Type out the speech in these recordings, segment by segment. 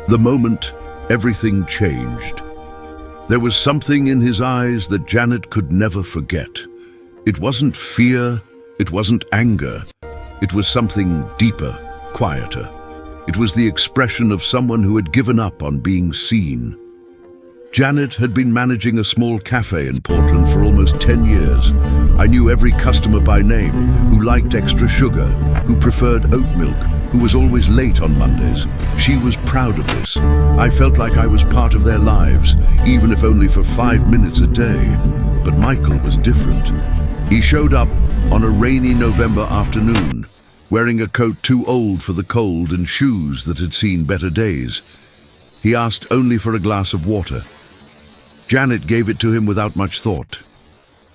The moment, everything changed. There was something in his eyes that Janet could never forget. It wasn't fear, it wasn't anger. It was something deeper, quieter. It was the expression of someone who had given up on being seen. Janet had been managing a small cafe in Portland for almost 10 years. I knew every customer by name, who liked extra sugar, who preferred oat milk, who was always late on Mondays. She was proud of this. I felt like I was part of their lives, even if only for 5 minutes a day. But Michael was different. He showed up on a rainy November afternoon, wearing a coat too old for the cold and shoes that had seen better days. He asked only for a glass of water. Janet gave it to him without much thought.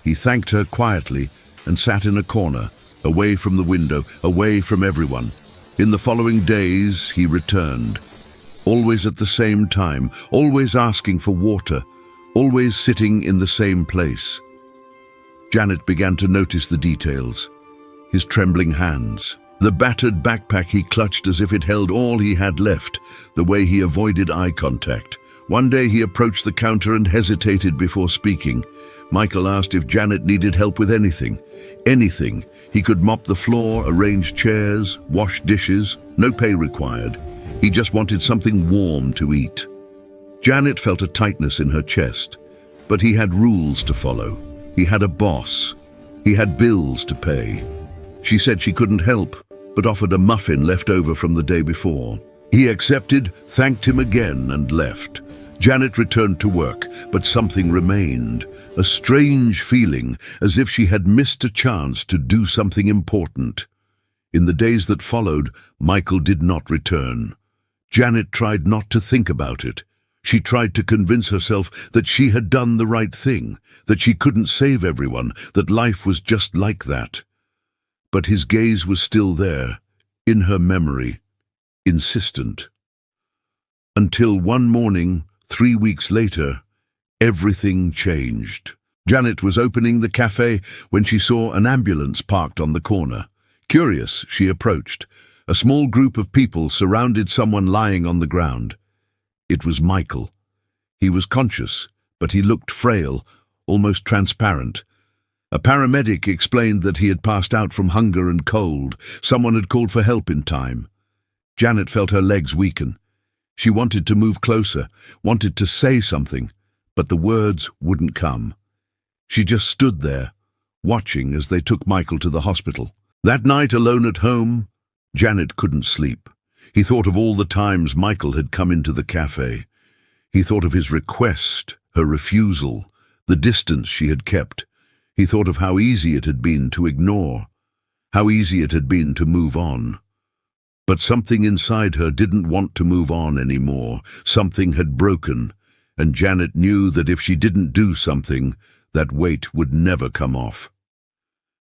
He thanked her quietly and sat in a corner, away from the window, away from everyone. In the following days, he returned, always at the same time, always asking for water, always sitting in the same place. Janet began to notice the details. His trembling hands, the battered backpack he clutched as if it held all he had left, the way he avoided eye contact. One day he approached the counter and hesitated before speaking. Michael asked if Janet needed help with anything. Anything. He could mop the floor, arrange chairs, wash dishes, no pay required. He just wanted something warm to eat. Janet felt a tightness in her chest, but he had rules to follow. He had a boss. He had bills to pay. She said she couldn't help, but offered a muffin left over from the day before. He accepted, thanked him again, and left. Janet returned to work, but something remained. A strange feeling, as if she had missed a chance to do something important. In the days that followed, Michael did not return. Janet tried not to think about it. She tried to convince herself that she had done the right thing, that she couldn't save everyone, that life was just like that. But his gaze was still there, in her memory, insistent. Until one morning, 3 weeks later, everything changed. Janet was opening the cafe when she saw an ambulance parked on the corner. Curious, she approached. A small group of people surrounded someone lying on the ground. It was Michael. He was conscious, but he looked frail, almost transparent. A paramedic explained that he had passed out from hunger and cold. Someone had called for help in time. Janet felt her legs weaken. She wanted to move closer, wanted to say something, but the words wouldn't come. She just stood there, watching as they took Michael to the hospital. That night, alone at home, Janet couldn't sleep. He thought of all the times Michael had come into the cafe. He thought of his request, her refusal, the distance she had kept. He thought of how easy it had been to ignore, how easy it had been to move on. But something inside her didn't want to move on anymore. Something had broken, and Janet knew that if she didn't do something, that weight would never come off.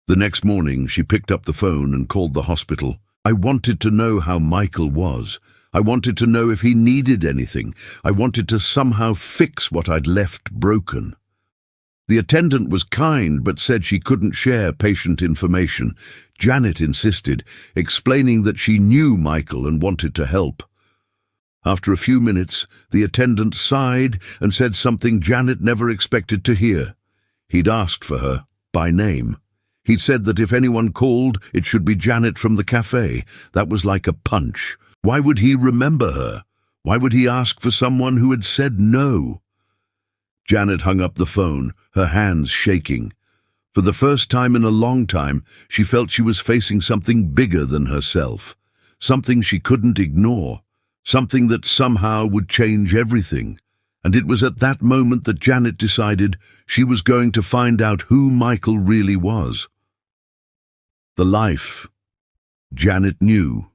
The next morning, she picked up the phone and called the hospital. I wanted to know how Michael was. I wanted to know if he needed anything. I wanted to somehow fix what I'd left broken. The attendant was kind, but said she couldn't share patient information. Janet insisted, explaining that she knew Michael and wanted to help. After a few minutes, the attendant sighed and said something Janet never expected to hear. He'd asked for her, by name. He'd said that if anyone called, it should be Janet from the cafe. That was like a punch. Why would he remember her? Why would he ask for someone who had said no? Janet hung up the phone, her hands shaking. For the first time in a long time, she felt she was facing something bigger than herself, something she couldn't ignore, something that somehow would change everything. And it was at that moment that Janet decided she was going to find out who Michael really was. The life Janet knew.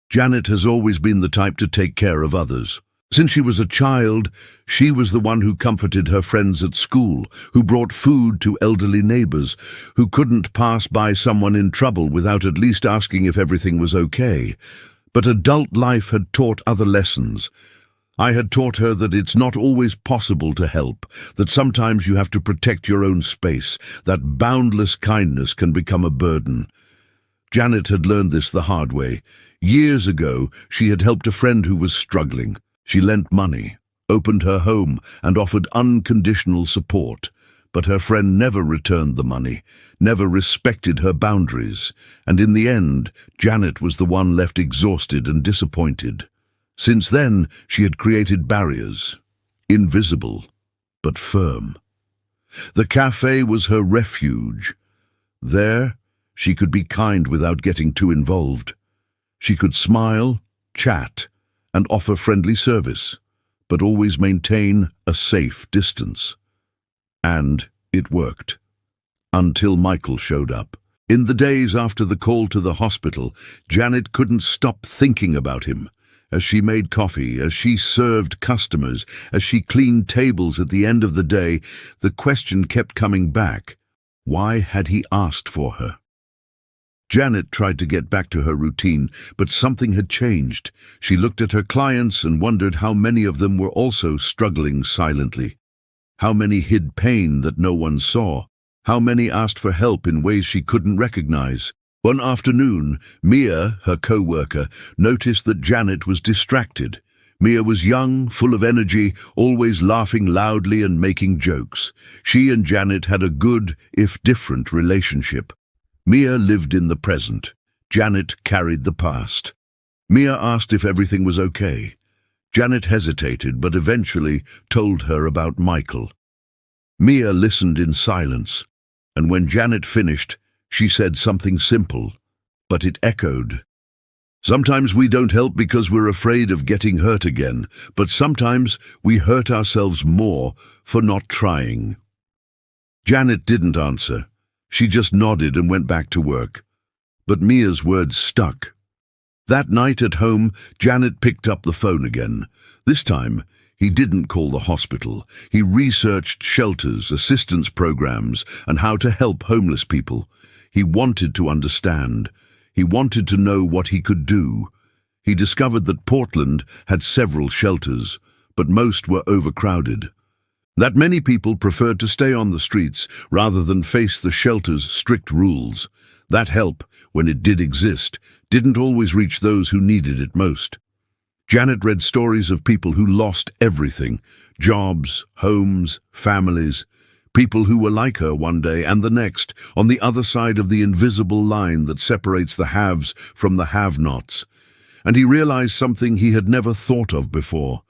Janet has always been the type to take care of others. Since she was a child, she was the one who comforted her friends at school, who brought food to elderly neighbors, who couldn't pass by someone in trouble without at least asking if everything was okay. But adult life had taught other lessons. I had taught her that it's not always possible to help, that sometimes you have to protect your own space, that boundless kindness can become a burden. Janet had learned this the hard way. Years ago, she had helped a friend who was struggling. She lent money, opened her home, and offered unconditional support. But her friend never returned the money, never respected her boundaries, and in the end, Janet was the one left exhausted and disappointed. Since then, she had created barriers, invisible, but firm. The cafe was her refuge. There, she could be kind without getting too involved. She could smile, chat, and offer friendly service, but always maintain a safe distance. And it worked. Until Michael showed up. In the days after the call to the hospital, Janet couldn't stop thinking about him. As she made coffee, as she served customers, as she cleaned tables at the end of the day, the question kept coming back. Why had he asked for her? Janet tried to get back to her routine, but something had changed. She looked at her clients and wondered how many of them were also struggling silently. How many hid pain that no one saw? How many asked for help in ways she couldn't recognize? One afternoon, Mia, her co-worker, noticed that Janet was distracted. Mia was young, full of energy, always laughing loudly and making jokes. She and Janet had a good, if different, relationship. Mia lived in the present. Janet carried the past. Mia asked if everything was okay. Janet hesitated, but eventually told her about Michael. Mia listened in silence, and when Janet finished, she said something simple, but it echoed. Sometimes we don't help because we're afraid of getting hurt again, but sometimes we hurt ourselves more for not trying. Janet didn't answer. She just nodded and went back to work. But Mia's words stuck. That night at home, Janet picked up the phone again. This time, he didn't call the hospital. He researched shelters, assistance programs, and how to help homeless people. He wanted to understand. He wanted to know what he could do. He discovered that Portland had several shelters, but most were overcrowded. That many people preferred to stay on the streets rather than face the shelter's strict rules. That help, when it did exist, didn't always reach those who needed it most. Janet read stories of people who lost everything: jobs, homes, families. People who were like her one day and the next, on the other side of the invisible line that separates the haves from the have-nots. And he realized something he had never thought of before.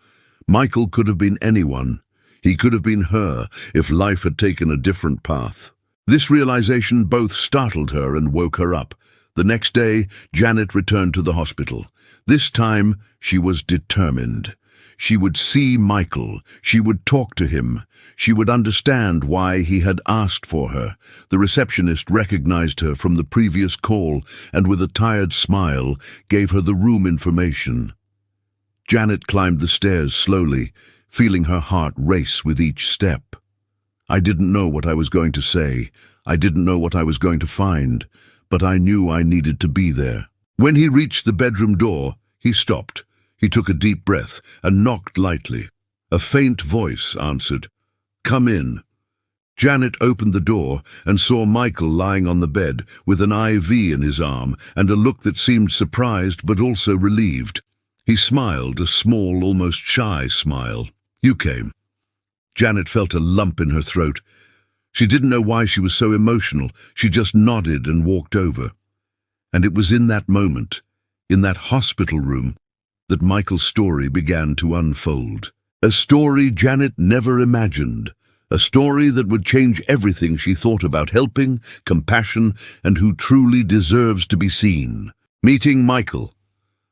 Michael could have been anyone. He could have been her if life had taken a different path. This realization both startled her and woke her up. The next day, Janet returned to the hospital. This time, she was determined. She would see Michael. She would talk to him. She would understand why he had asked for her. The receptionist recognized her from the previous call and with a tired smile gave her the room information. Janet climbed the stairs slowly, feeling her heart race with each step. I didn't know what I was going to say. I didn't know what I was going to find, but I knew I needed to be there. When he reached the bedroom door, he stopped. He took a deep breath and knocked lightly. A faint voice answered, "Come in." Janet opened the door and saw Michael lying on the bed with an IV in his arm and a look that seemed surprised but also relieved. He smiled, a small, almost shy smile. "You came." Janet felt a lump in her throat. She didn't know why she was so emotional. She just nodded and walked over. And it was in that moment, in that hospital room, that Michael's story began to unfold. A story Janet never imagined. A story that would change everything she thought about helping, compassion, and who truly deserves to be seen. Meeting Michael.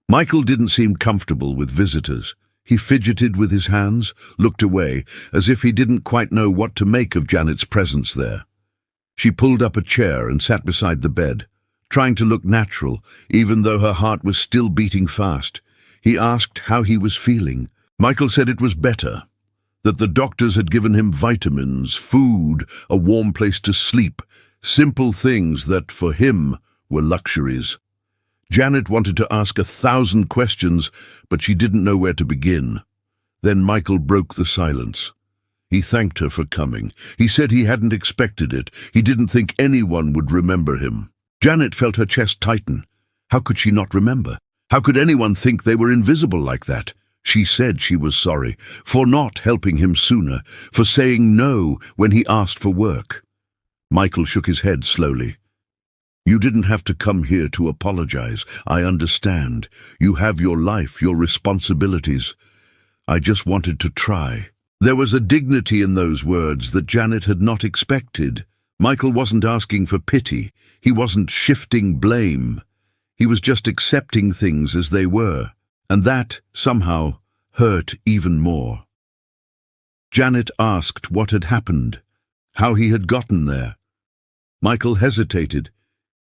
Michael didn't seem comfortable with visitors. He fidgeted with his hands, looked away, as if he didn't quite know what to make of Janet's presence there. She pulled up a chair and sat beside the bed, trying to look natural, even though her heart was still beating fast. He asked how he was feeling. Michael said it was better, that the doctors had given him vitamins, food, a warm place to sleep, simple things that, for him, were luxuries. Janet wanted to ask 1,000 questions, but she didn't know where to begin. Then Michael broke the silence. He thanked her for coming. He said he hadn't expected it. He didn't think anyone would remember him. Janet felt her chest tighten. How could she not remember? How could anyone think they were invisible like that? She said she was sorry for not helping him sooner, for saying no when he asked for work. Michael shook his head slowly. You didn't have to come here to apologize. I understand. You have your life, your responsibilities. I just wanted to try. There was a dignity in those words that Janet had not expected. Michael wasn't asking for pity. He wasn't shifting blame. He was just accepting things as they were, and that, somehow, hurt even more. Janet asked what had happened, how he had gotten there. Michael hesitated.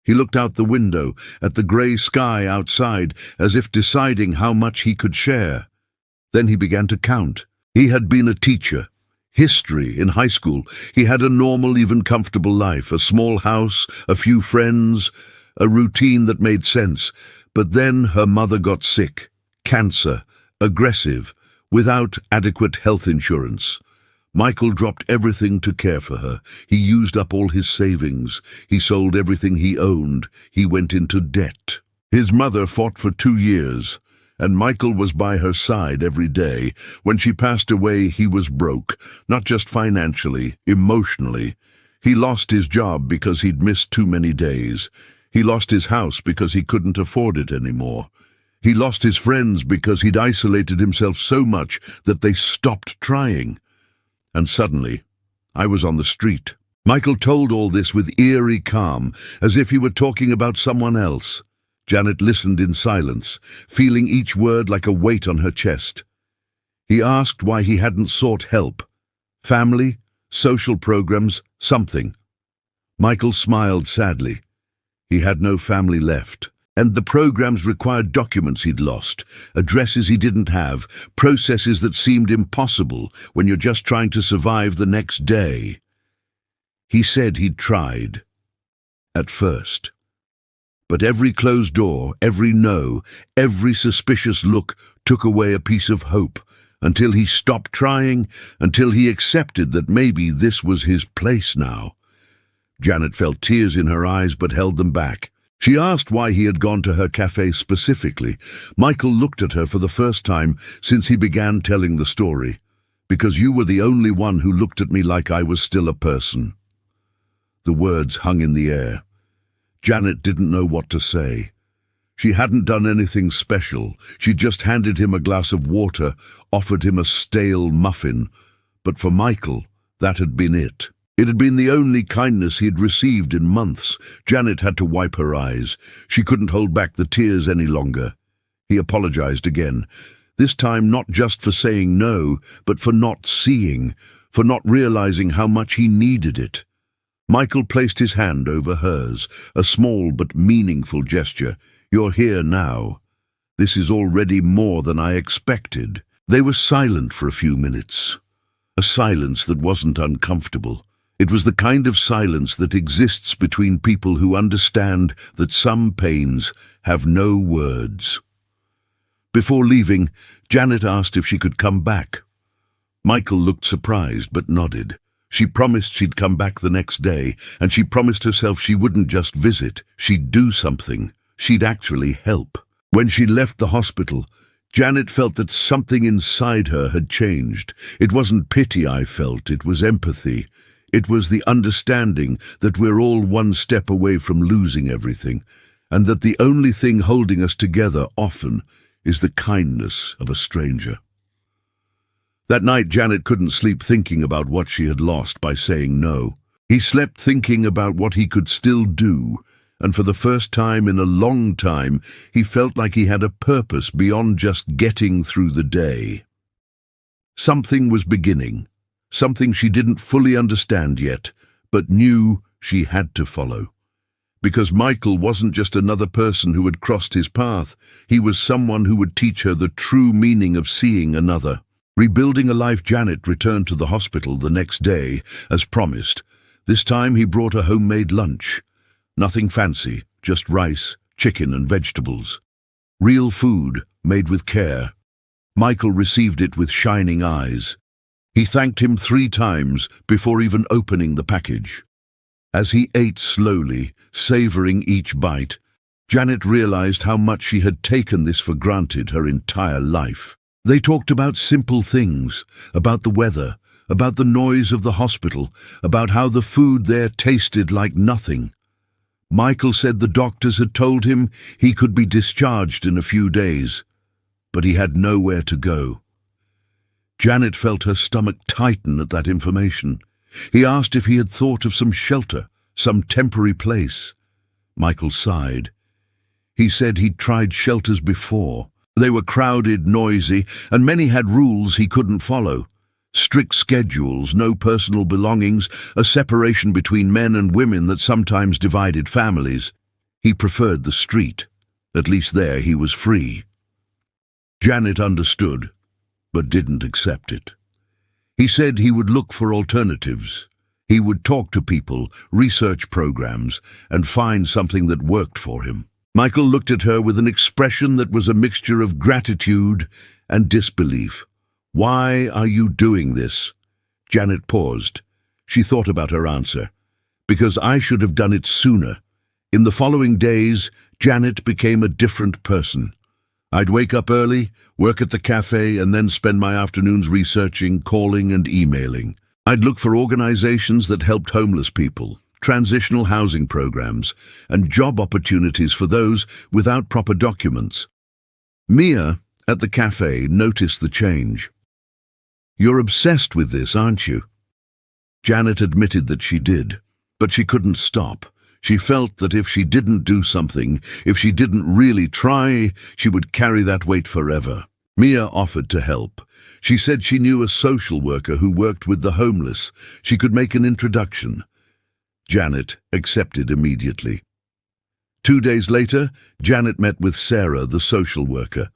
He looked out the window, at the grey sky outside, as if deciding how much he could share. Then he began to count. He had been a teacher. History in high school. He had a normal, even comfortable life, a small house, a few friends, a routine that made sense. But then her mother got sick, cancer, aggressive, without adequate health insurance. Michael dropped everything to care for her. He used up all his savings. He sold everything he owned. He went into debt. His mother fought for 2 years, and Michael was by her side every day. When she passed away, he was broke, not just financially, emotionally. He lost his job because he'd missed too many days. He lost his house because he couldn't afford it anymore. He lost his friends because he'd isolated himself so much that they stopped trying. And suddenly, I was on the street. Michael told all this with eerie calm, as if he were talking about someone else. Janet listened in silence, feeling each word like a weight on her chest. He asked why he hadn't sought help. Family, social programs, something. Michael smiled sadly. He had no family left, and the programs required documents he'd lost, addresses he didn't have, processes that seemed impossible when you're just trying to survive the next day. He said he'd tried. At first. But every closed door, every no, every suspicious look took away a piece of hope, until he stopped trying, until he accepted that maybe this was his place now. Janet felt tears in her eyes but held them back. She asked why he had gone to her cafe specifically. Michael looked at her for the first time since he began telling the story. Because you were the only one who looked at me like I was still a person. The words hung in the air. Janet didn't know what to say. She hadn't done anything special. She'd just handed him a glass of water, offered him a stale muffin. But for Michael, that had been it. It had been the only kindness he had received in months. Janet had to wipe her eyes. She couldn't hold back the tears any longer. He apologized again, this time not just for saying no, but for not seeing, for not realizing how much he needed it. Michael placed his hand over hers, a small but meaningful gesture. You're here now. This is already more than I expected. They were silent for a few minutes. A silence that wasn't uncomfortable. It was the kind of silence that exists between people who understand that some pains have no words. Before leaving, Janet asked if she could come back. Michael looked surprised but nodded. She promised she'd come back the next day, and she promised herself she wouldn't just visit, she'd do something. She'd actually help. When she left the hospital, Janet felt that something inside her had changed. It wasn't pity I felt, it was empathy. It was the understanding that we're all one step away from losing everything, and that the only thing holding us together often is the kindness of a stranger. That night, Janet couldn't sleep thinking about what she had lost by saying no. He slept thinking about what he could still do, and for the first time in a long time, he felt like he had a purpose beyond just getting through the day. Something was beginning, something she didn't fully understand yet, but knew she had to follow. Because Michael wasn't just another person who had crossed his path, he was someone who would teach her the true meaning of seeing another. Rebuilding a life, Janet returned to the hospital the next day, as promised. This time he brought a homemade lunch. Nothing fancy, just rice, chicken and vegetables. Real food, made with care. Michael received it with shining eyes. He thanked him 3 times before even opening the package. As he ate slowly, savoring each bite, Janet realized how much she had taken this for granted her entire life. They talked about simple things, about the weather, about the noise of the hospital, about how the food there tasted like nothing. Michael said the doctors had told him he could be discharged in a few days, but he had nowhere to go. Janet felt her stomach tighten at that information. He asked if he had thought of some shelter, some temporary place. Michael sighed. He said he'd tried shelters before. They were crowded, noisy, and many had rules he couldn't follow. Strict schedules, no personal belongings, a separation between men and women that sometimes divided families. He preferred the street. At least there he was free. Janet understood, but didn't accept it. He said he would look for alternatives. He would talk to people, research programs, and find something that worked for him. Michael looked at her with an expression that was a mixture of gratitude and disbelief. "Why are you doing this?" Janet paused. She thought about her answer. "Because I should have done it sooner." In the following days, Janet became a different person. I'd wake up early, work at the cafe, and then spend my afternoons researching, calling, and emailing. I'd look for organizations that helped homeless people, transitional housing programs, and job opportunities for those without proper documents. Mia, at the cafe, noticed the change. "You're obsessed with this, aren't you?" Janet admitted that she did, but she couldn't stop. She felt that if she didn't do something, if she didn't really try, she would carry that weight forever. Mia offered to help. She said she knew a social worker who worked with the homeless. She could make an introduction. Janet accepted immediately. 2 days later, Janet met with Sarah, the social worker.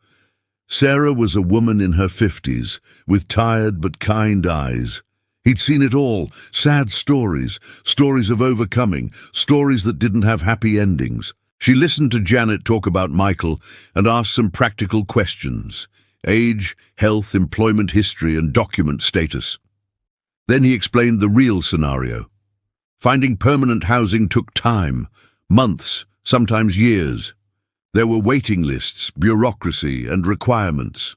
Sarah was a woman in her 50s, with tired but kind eyes. He'd seen it all, sad stories, stories of overcoming, stories that didn't have happy endings. She listened to Janet talk about Michael and asked some practical questions: age, health, employment history, and document status. Then he explained the real scenario. Finding permanent housing took time, months, sometimes years. There were waiting lists, bureaucracy, and requirements.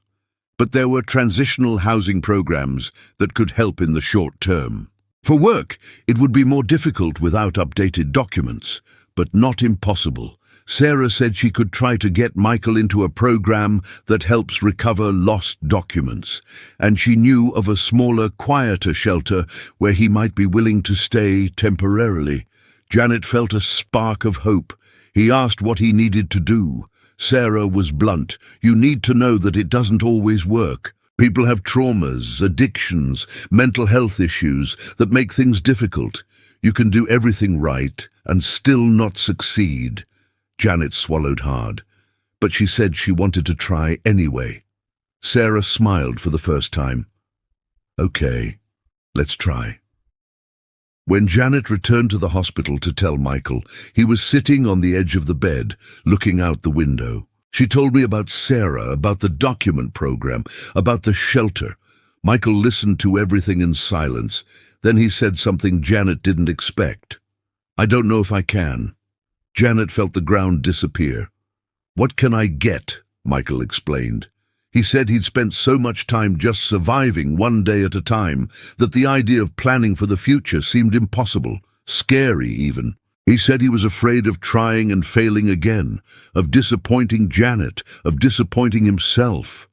But there were transitional housing programs that could help in the short term. For work, it would be more difficult without updated documents, but not impossible. Sarah said she could try to get Michael into a program that helps recover lost documents, and she knew of a smaller, quieter shelter where he might be willing to stay temporarily. Janet felt a spark of hope. He asked what he needed to do. Sarah was blunt. "You need to know that it doesn't always work. People have traumas, addictions, mental health issues that make things difficult. You can do everything right and still not succeed." Janet swallowed hard, but she said she wanted to try anyway. Sarah smiled for the first time. "Okay, let's try." When Janet returned to the hospital to tell Michael, he was sitting on the edge of the bed, looking out the window. "She told me about Sarah, about the document program, about the shelter." Michael listened to everything in silence. Then he said something Janet didn't expect. "I don't know if I can." Janet felt the ground disappear. "What can I get?" Michael explained. He said he'd spent so much time just surviving one day at a time that the idea of planning for the future seemed impossible, scary even. He said he was afraid of trying and failing again, of disappointing Janet, of disappointing himself.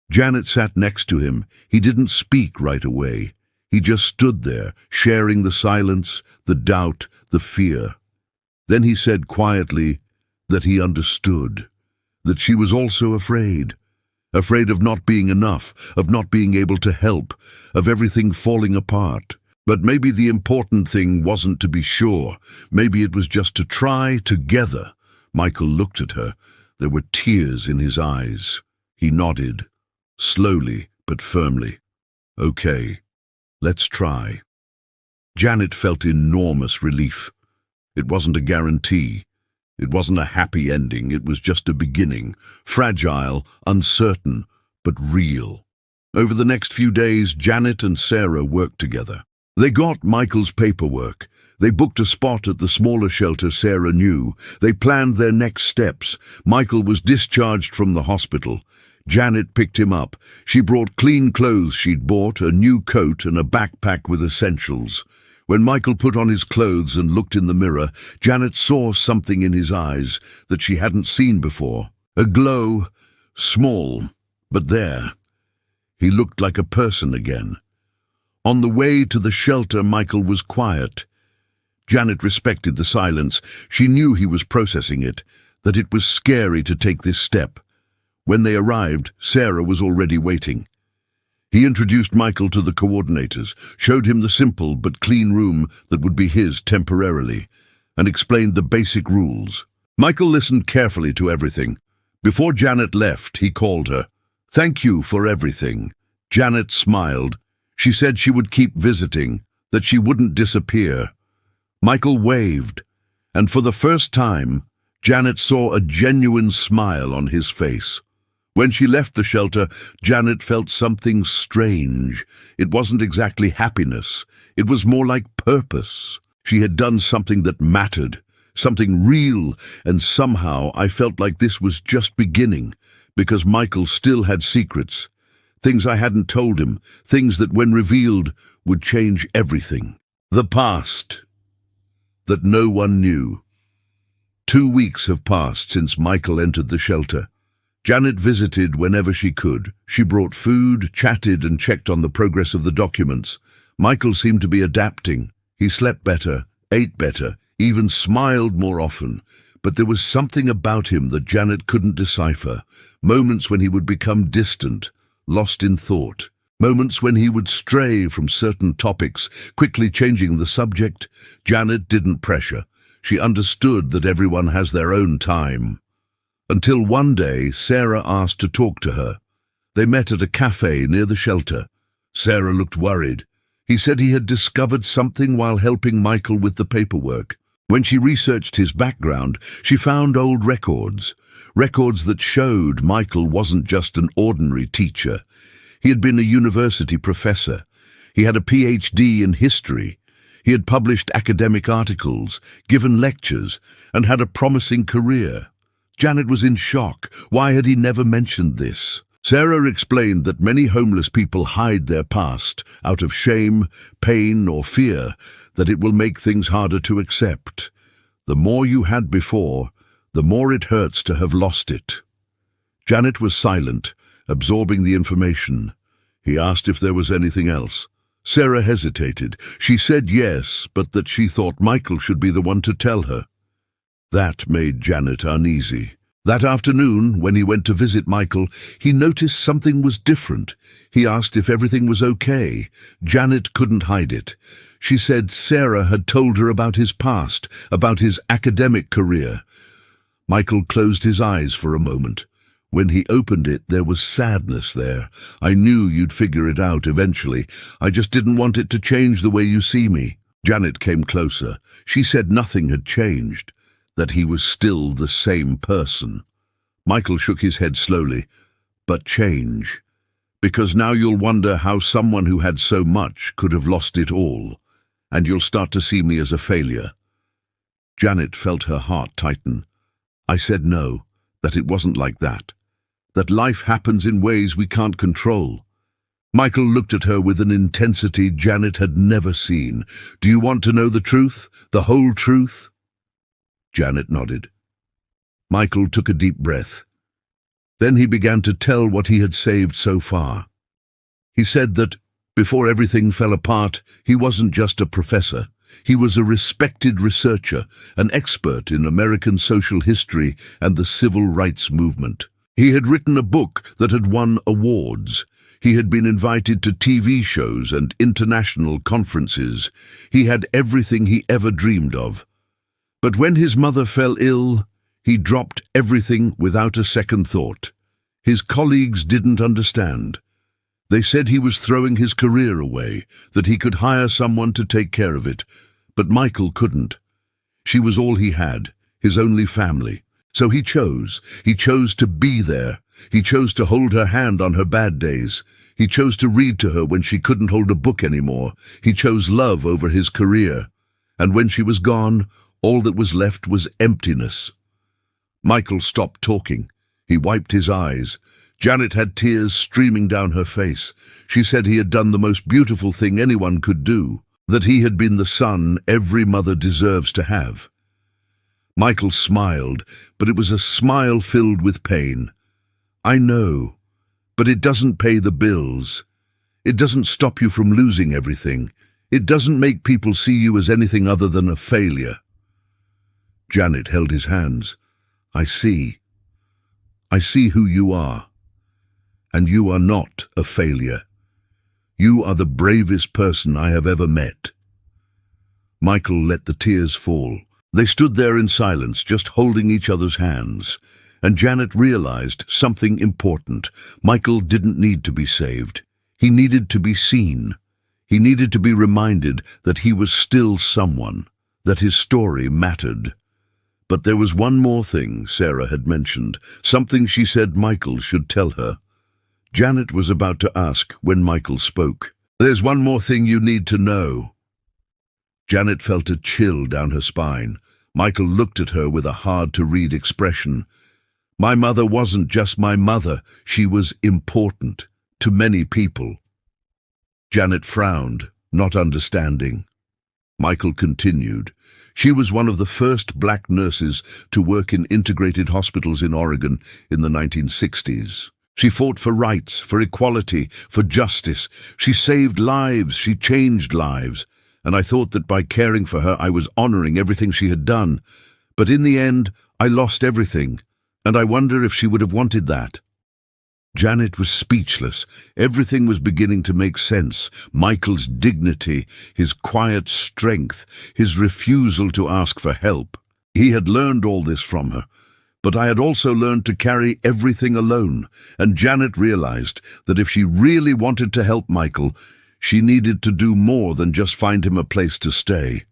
Janet sat next to him. He didn't speak right away. He just stood there, sharing the silence, the doubt, the fear. Then he said quietly that he understood, that she was also afraid. Afraid of not being enough, of not being able to help, of everything falling apart. But maybe the important thing wasn't to be sure. Maybe it was just to try together. Michael looked at her. There were tears in his eyes. He nodded, slowly but firmly. "Okay, let's try." Janet felt enormous relief. It wasn't a guarantee. It wasn't a happy ending. It was just a beginning. Fragile, uncertain, but real. Over the next few days, Janet and Sarah worked together. They got Michael's paperwork. They booked a spot at the smaller shelter Sarah knew. They planned their next steps. Michael was discharged from the hospital. Janet picked him up. She brought clean clothes she'd bought, a new coat and a backpack with essentials. When Michael put on his clothes and looked in the mirror, Janet saw something in his eyes that she hadn't seen before. A glow, small, but there. He looked like a person again. On the way to the shelter, Michael was quiet. Janet respected the silence. She knew he was processing it, that it was scary to take this step. When they arrived, Sarah was already waiting. He introduced Michael to the coordinators, showed him the simple but clean room that would be his temporarily, and explained the basic rules. Michael listened carefully to everything. Before Janet left, he called her. "Thank you for everything." Janet smiled. She said she would keep visiting, that she wouldn't disappear. Michael waved, and for the first time, Janet saw a genuine smile on his face. When she left the shelter, Janet felt something strange. It wasn't exactly happiness. It was more like purpose. She had done something that mattered, something real, and somehow I felt like this was just beginning, because Michael still had secrets. Things I hadn't told him, things that when revealed would change everything. The past that no one knew. 2 weeks have passed since Michael entered the shelter. Janet visited whenever she could. She brought food, chatted, and checked on the progress of the documents. Michael seemed to be adapting. He slept better, ate better, even smiled more often. But there was something about him that Janet couldn't decipher. Moments when he would become distant, lost in thought. Moments when he would stray from certain topics, quickly changing the subject. Janet didn't pressure. She understood that everyone has their own time. Until one day, Sarah asked to talk to her. They met at a cafe near the shelter. Sarah looked worried. He said he had discovered something while helping Michael with the paperwork. When she researched his background, she found old records that showed Michael wasn't just an ordinary teacher. He had been a university professor. He had a PhD in history. He had published academic articles, given lectures, and had a promising career. Janet was in shock. Why had he never mentioned this? Sarah explained that many homeless people hide their past out of shame, pain, or fear, that it will make things harder to accept. The more you had before, the more it hurts to have lost it. Janet was silent, absorbing the information. He asked if there was anything else. Sarah hesitated. She said yes, but that she thought Michael should be the one to tell her. That made Janet uneasy. That afternoon, when he went to visit Michael, he noticed something was different. He asked if everything was okay. Janet couldn't hide it. She said Sarah had told her about his past, about his academic career. Michael closed his eyes for a moment. When he opened it, there was sadness there. "I knew you'd figure it out eventually. I just didn't want it to change the way you see me." Janet came closer. She said nothing had changed, that he was still the same person. Michael shook his head slowly. "But change. Because now you'll wonder how someone who had so much could have lost it all, and you'll start to see me as a failure." Janet felt her heart tighten. I said no, that it wasn't like that. That life happens in ways we can't control. Michael looked at her with an intensity Janet had never seen. "Do you want to know the truth? The whole truth?" Janet nodded. Michael took a deep breath. Then he began to tell what he had saved so far. He said that, before everything fell apart, he wasn't just a professor. He was a respected researcher, an expert in American social history and the civil rights movement. He had written a book that had won awards. He had been invited to TV shows and international conferences. He had everything he ever dreamed of. But when his mother fell ill, he dropped everything without a second thought. His colleagues didn't understand. They said he was throwing his career away, that he could hire someone to take care of it. But Michael couldn't. She was all he had, his only family. So he chose. He chose to be there. He chose to hold her hand on her bad days. He chose to read to her when she couldn't hold a book anymore. He chose love over his career. And when she was gone, all that was left was emptiness. Michael stopped talking. He wiped his eyes. Janet had tears streaming down her face. She said he had done the most beautiful thing anyone could do, that he had been the son every mother deserves to have. Michael smiled, but it was a smile filled with pain. I know, but it doesn't pay the bills. It doesn't stop you from losing everything. It doesn't make people see you as anything other than a failure. Janet held his hands. I see. I see who you are. And you are not a failure. You are the bravest person I have ever met. Michael let the tears fall. They stood there in silence, just holding each other's hands. And Janet realized something important. Michael didn't need to be saved. He needed to be seen. He needed to be reminded that he was still someone, that his story mattered. But there was one more thing Sarah had mentioned, something she said Michael should tell her. Janet was about to ask when Michael spoke. There's one more thing you need to know. Janet felt a chill down her spine. Michael looked at her with a hard-to-read expression. My mother wasn't just my mother. She was important to many people. Janet frowned, not understanding. Michael continued. She was one of the first black nurses to work in integrated hospitals in Oregon in the 1960s. She fought for rights, for equality, for justice. She saved lives, she changed lives. And I thought that by caring for her I was honoring everything she had done. But in the end, I lost everything, and I wonder if she would have wanted that. Janet was speechless. Everything was beginning to make sense. Michael's dignity, his quiet strength, his refusal to ask for help. He had learned all this from her. But I had also learned to carry everything alone, and Janet realized that if she really wanted to help Michael, she needed to do more than just find him a place to stay.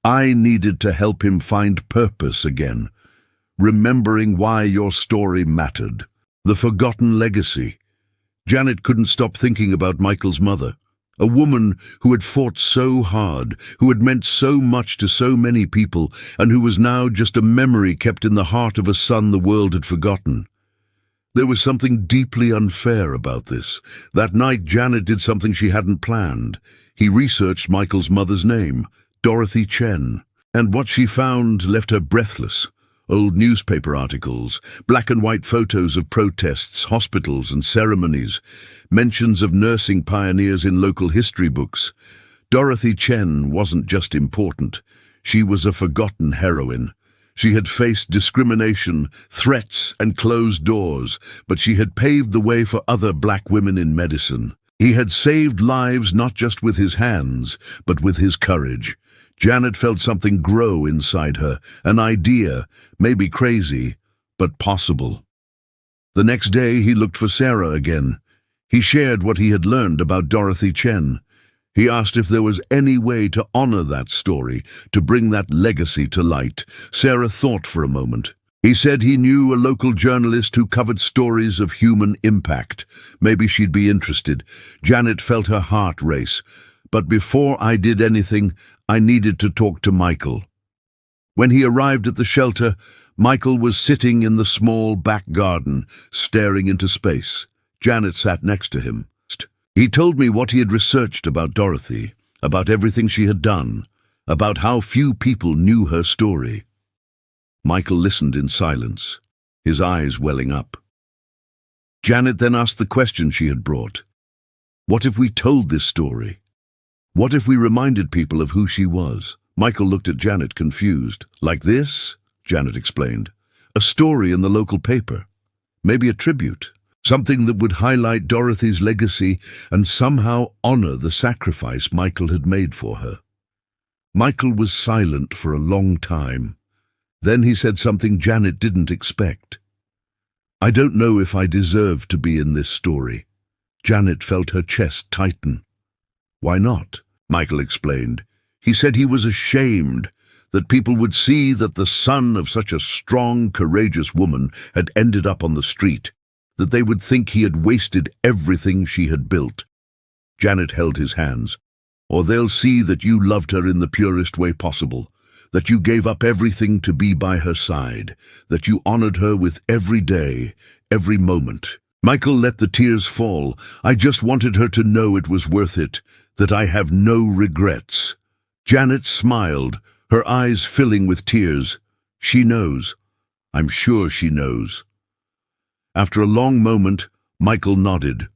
I needed to help him find purpose again, remembering why your story mattered. The forgotten legacy. Janet couldn't stop thinking about Michael's mother, a woman who had fought so hard, who had meant so much to so many people, and who was now just a memory kept in the heart of a son the world had forgotten. There was something deeply unfair about this. That night, Janet did something she hadn't planned. He researched Michael's mother's name, Dorothy Chen, and what she found left her breathless. Old newspaper articles, black and white photos of protests, hospitals and ceremonies, mentions of nursing pioneers in local history books. Dorothy Chen wasn't just important. She was a forgotten heroine. She had faced discrimination, threats, and closed doors, but she had paved the way for other black women in medicine. He had saved lives not just with his hands, but with his courage. Janet felt something grow inside her, an idea, maybe crazy, but possible. The next day he looked for Sarah again. He shared what he had learned about Dorothy Chen. He asked if there was any way to honor that story, to bring that legacy to light. Sarah thought for a moment. He said he knew a local journalist who covered stories of human impact. Maybe she'd be interested. Janet felt her heart race. But before I did anything, I needed to talk to Michael. When he arrived at the shelter, Michael was sitting in the small back garden, staring into space. Janet sat next to him. He told me what he had researched about Dorothy, about everything she had done, about how few people knew her story. Michael listened in silence, his eyes welling up. Janet then asked the question she had brought. What if we told this story? What if we reminded people of who she was? Michael looked at Janet, confused. Like this? Janet explained. A story in the local paper. Maybe a tribute. Something that would highlight Dorothy's legacy and somehow honor the sacrifice Michael had made for her. Michael was silent for a long time. Then he said something Janet didn't expect. I don't know if I deserve to be in this story. Janet felt her chest tighten. Why not? Michael explained. He said he was ashamed that people would see that the son of such a strong, courageous woman had ended up on the street. that they would think he had wasted everything she had built. Janet held his hands. Or they'll see that you loved her in the purest way possible, that you gave up everything to be by her side, that you honored her with every day, every moment. Michael let the tears fall. I just wanted her to know it was worth it, that I have no regrets. Janet smiled, her eyes filling with tears. She knows. I'm sure she knows. After a long moment, Michael nodded.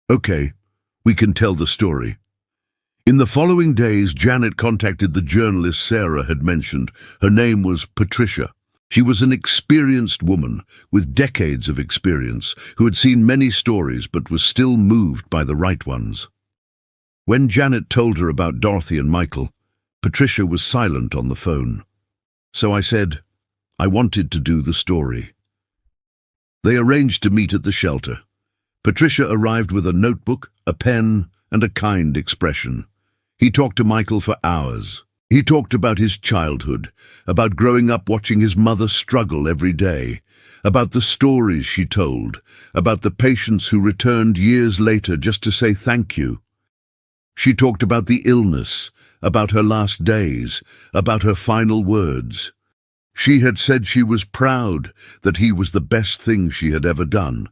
Okay, we can tell the story. In the following days, Janet contacted the journalist Sarah had mentioned. Her name was Patricia. She was an experienced woman with decades of experience who had seen many stories but was still moved by the right ones. When Janet told her about Dorothy and Michael, Patricia was silent on the phone. So I said, I wanted to do the story. They arranged to meet at the shelter. Patricia arrived with a notebook, a pen, and a kind expression. He talked to Michael for hours. He talked about his childhood, about growing up watching his mother struggle every day, about the stories she told, about the patients who returned years later just to say thank you. She talked about the illness, about her last days, about her final words. She had said she was proud that he was the best thing she had ever done.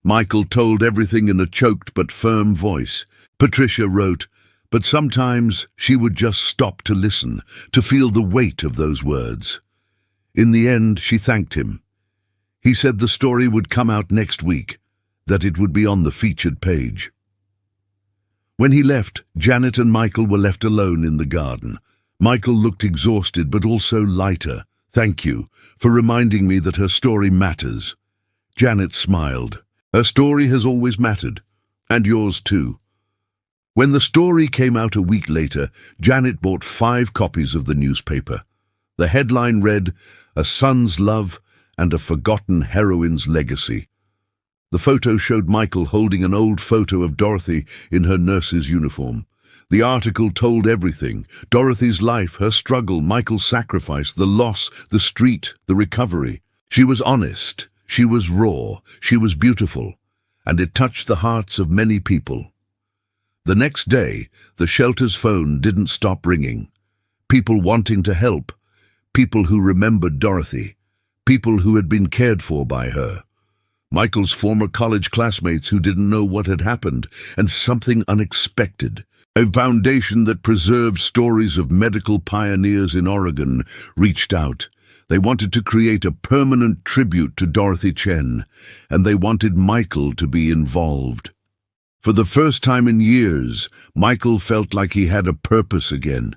Michael told everything in a choked but firm voice. Patricia wrote, but sometimes she would just stop to listen, to feel the weight of those words. In the end, she thanked him. He said the story would come out next week, that it would be on the featured page. When he left, Janet and Michael were left alone in the garden. Michael looked exhausted but also lighter. Thank you for reminding me that her story matters. Janet smiled. Her story has always mattered, and yours too. When the story came out a week later, Janet bought 5 copies of the newspaper. The headline read, A Son's Love and a Forgotten Heroine's Legacy. The photo showed Michael holding an old photo of Dorothy in her nurse's uniform. The article told everything: Dorothy's life, her struggle, Michael's sacrifice, the loss, the street, the recovery. She was honest, she was raw, she was beautiful, and it touched the hearts of many people. The next day, the shelter's phone didn't stop ringing. People wanting to help, people who remembered Dorothy, people who had been cared for by her. Michael's former college classmates who didn't know what had happened, and something unexpected. A foundation that preserved stories of medical pioneers in Oregon reached out. They wanted to create a permanent tribute to Dorothy Chen, and they wanted Michael to be involved. For the first time in years, Michael felt like he had a purpose again.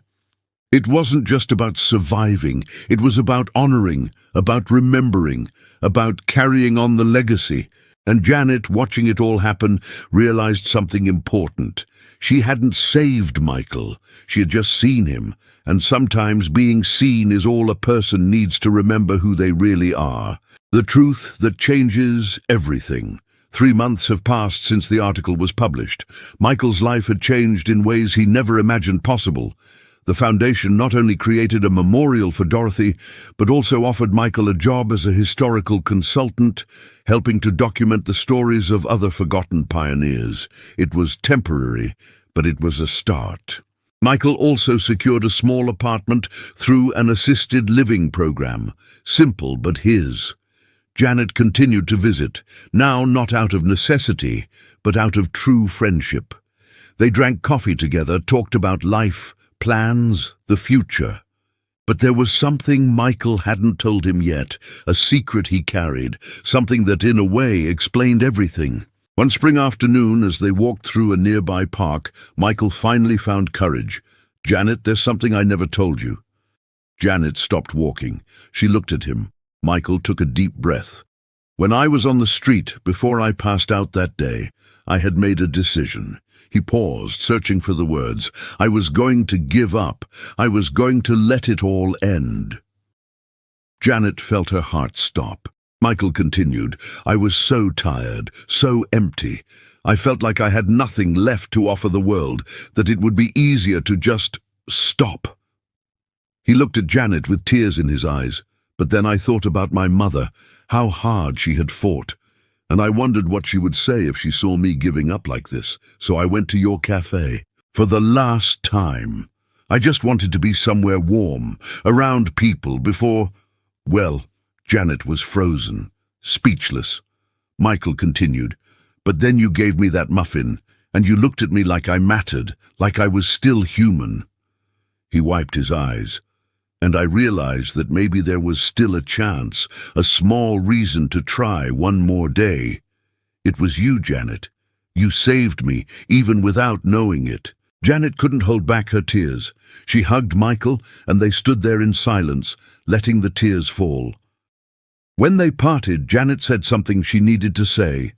It wasn't just about surviving, it was about honoring, about remembering, about carrying on the legacy. And Janet, watching it all happen, realized something important. She hadn't saved Michael, she had just seen him, and sometimes being seen is all a person needs to remember who they really are. The truth that changes everything. 3 months have passed since the article was published. Michael's life had changed in ways he never imagined possible. The foundation not only created a memorial for Dorothy, but also offered Michael a job as a historical consultant, helping to document the stories of other forgotten pioneers. It was temporary, but it was a start. Michael also secured a small apartment through an assisted living program, simple but his. Janet continued to visit, now not out of necessity, but out of true friendship. They drank coffee together, talked about life, plans, the future. But there was something Michael hadn't told him yet, a secret he carried, something that in a way explained everything. One spring afternoon, as they walked through a nearby park, Michael finally found courage. "Janet, there's something I never told you." Janet stopped walking. She looked at him. Michael took a deep breath. "When I was on the street, before I passed out that day, I had made a decision." He paused, searching for the words. "I was going to give up. I was going to let it all end." Janet felt her heart stop. Michael continued, "I was so tired, so empty. I felt like I had nothing left to offer the world, that it would be easier to just stop." He looked at Janet with tears in his eyes. "But then I thought about my mother, how hard she had fought. And I wondered what she would say if she saw me giving up like this, so I went to your cafe. For the last time. I just wanted to be somewhere warm, around people before... Well, Janet was frozen, speechless. Michael continued, "But then you gave me that muffin, and you looked at me like I mattered, like I was still human." He wiped his eyes, and I realized that maybe there was still a chance, a small reason to try one more day. It was you, Janet. You saved me, even without knowing it. Janet couldn't hold back her tears. She hugged Michael, and they stood there in silence, letting the tears fall. When they parted, Janet said something she needed to say.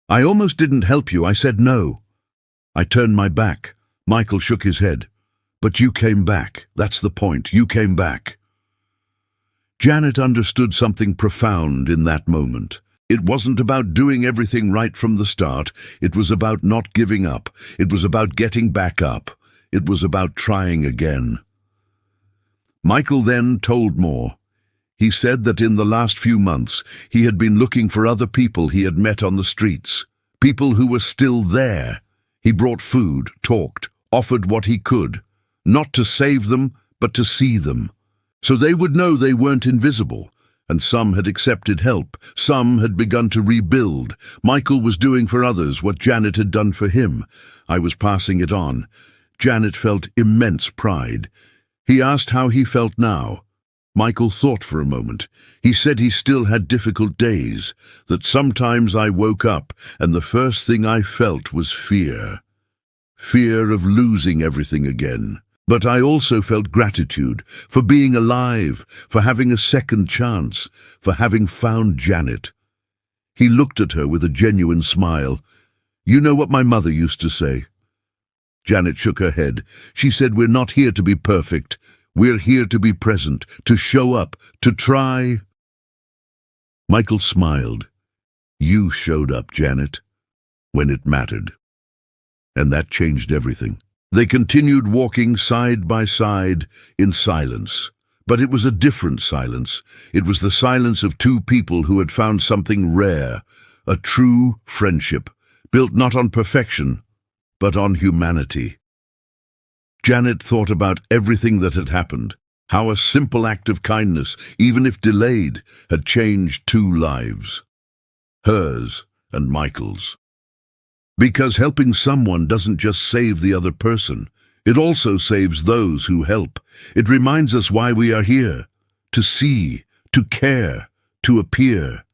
"I almost didn't help you. I said no." I turned my back. Michael shook his head. "But you came back. That's the point. You came back." Janet understood something profound in that moment. It wasn't about doing everything right from the start. It was about not giving up. It was about getting back up. It was about trying again. Michael then told more. He said that in the last few months he had been looking for other people he had met on the streets, people who were still there. He brought food, talked, offered what he could, not to save them, but to see them, so they would know they weren't invisible. And some had accepted help, some had begun to rebuild. Michael was doing for others what Janet had done for him. I was passing it on. Janet felt immense pride. He asked how he felt now. Michael thought for a moment. He said he still had difficult days, that sometimes I woke up and the first thing I felt was fear. Fear of losing everything again. But I also felt gratitude for being alive, for having a second chance, for having found Janet. He looked at her with a genuine smile. "You know what my mother used to say?" Janet shook her head. She said, "We're not here to be perfect. We're here to be present, to show up, to try." Michael smiled. "You showed up, Janet, when it mattered." And that changed everything. They continued walking side by side in silence. But it was a different silence. It was the silence of two people who had found something rare, a true friendship, built not on perfection, but on humanity. Janet thought about everything that had happened, how a simple act of kindness, even if delayed, had changed two lives, hers and Michael's. Because helping someone doesn't just save the other person, it also saves those who help. It reminds us why we are here, to see, to care, to appear.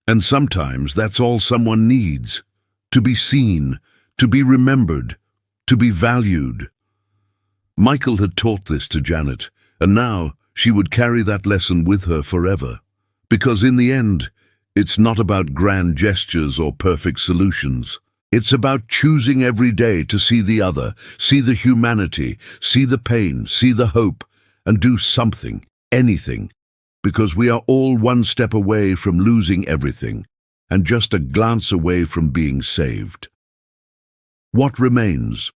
And sometimes that's all someone needs, to be seen, to be remembered, to be valued. Michael had taught this to Janet, and now she would carry that lesson with her forever. Because in the end, it's not about grand gestures or perfect solutions. It's about choosing every day to see the other, see the humanity, see the pain, see the hope, and do something, anything. Because we are all one step away from losing everything, and just a glance away from being saved. What remains?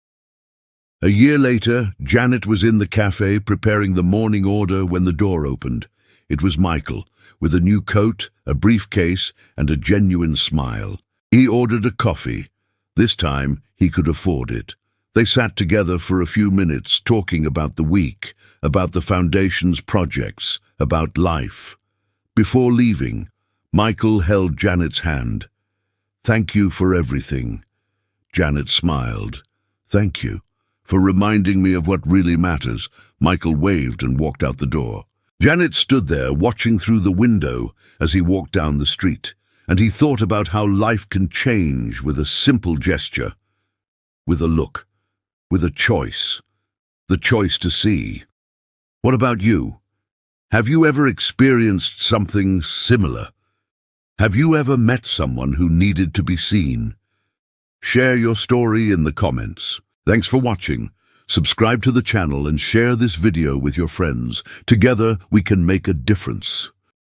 A year later, Janet was in the cafe preparing the morning order when the door opened. It was Michael, with a new coat, a briefcase, and a genuine smile. He ordered a coffee. This time, he could afford it. They sat together for a few minutes, talking about the week, about the Foundation's projects, about life. Before leaving, Michael held Janet's hand. "Thank you for everything." Janet smiled. "Thank you for reminding me of what really matters." Michael waved and walked out the door. Janet stood there, watching through the window as he walked down the street, and he thought about how life can change with a simple gesture, with a look, with a choice, the choice to see. What about you? Have you ever experienced something similar? Have you ever met someone who needed to be seen? Share your story in the comments. Thanks for watching. Subscribe to the channel and share this video with your friends. Together we can make a difference.